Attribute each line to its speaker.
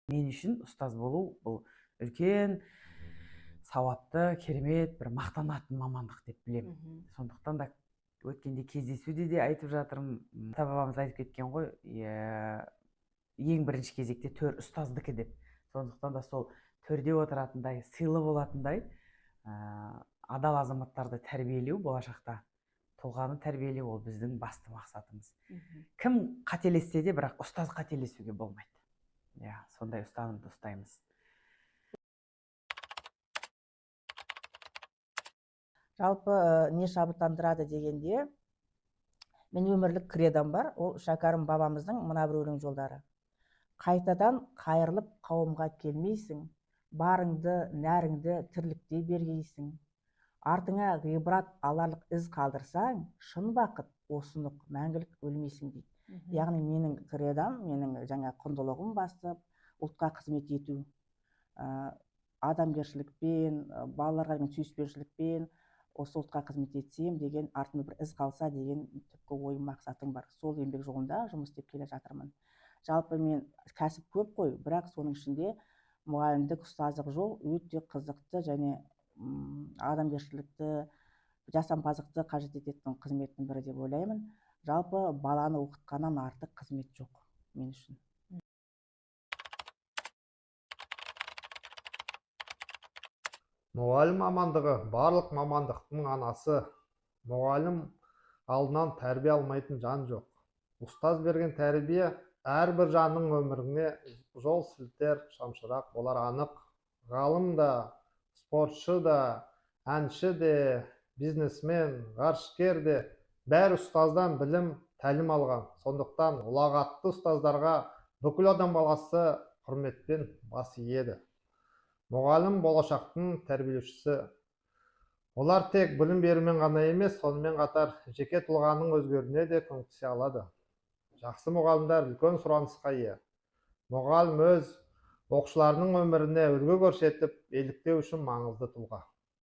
Speaker 1: Мен үшін ұстаз болу бұл үлкен сауапты, керемет, бір мақтанатын мамандық деп білемін. Сондықтан да өткенде кездесуде де айтып жатырмын. Ата бабамыз айтып кеткен ғой, ең бірінші кезекте төр ұстаздікі деп. Сондықтан да сол төрде отыратындай, сыйлы болатындай адал азаматтарды тәрбиелеу, болашақта тұлғаны тәрбиелеу ол біздің басты мақсатымыз. Кім қателессе де, бірақ ұстаз қателесуге болмайды. Сондай ұстанымды ұстаймыз.
Speaker 2: Жалпы не шабыттандырады дегенде, мен өмірлік кредом бар, ол Шәкәрім бабамыздың мына бір өлең жолдары. Қайтадан қайырылып қауымға келмейсің, барыңды, нәріңді тірлікте бергейсің. Артыңа ғибрат аларлық із қалдырсаң, шын бақыт осынық мәңгілік өлмейсің дейді. Яғни менің кредом, менің жаңа құндылығым бастап, ұлтқа қызмет ету, адамгершілікпен, балаларға деген сүйіспеншілікпен осы ұлтқа қызмет етсем деген, артымда бір із қалса деген түпкі ойым, мақсатым бар. Сол еңбек жолында жұмыс істеп келе жатырмын. Жалпы мен кәсіп көп қой, бірақ соның ішінде мұғалімдік, ұстаздық жол өте қызықты және адамгершілікті, жасампаздықты қажет ететін қызметтің бірі деп ойлаймын. Жалпы баланы оқытқаннан артық қызмет жоқ мен үшін.
Speaker 3: Мұғалім мамандығы барлық мамандықтың анасы. Мұғалім алдынан тәрбие алмайтын жан жоқ. Ұстаз берген тәрбие әрбір жанның өміріне жол сілтер, шамшырақ болар анық. Ғалым да, спортшы да, әнші де, бизнесмен, ғарышкер де бәрі ұстаздан білім, тәлім алған. Сондықтан ұлағатты ұстаздарға бүкіл адам баласы құрметпен бас иеді. Мұғалім болашақтың тәрбиелеушісі. Олар тек білім берумен ғана емес, сонымен қатар жеке тұлғаның өзгеруіне де көмектесе алады. Жақсы мұғалімдер үлкен сұранысқа ие. Мұғалім өз оқушыларының өміріне үлгі көрсетіп, еліктеу үшін маңызды тұлға.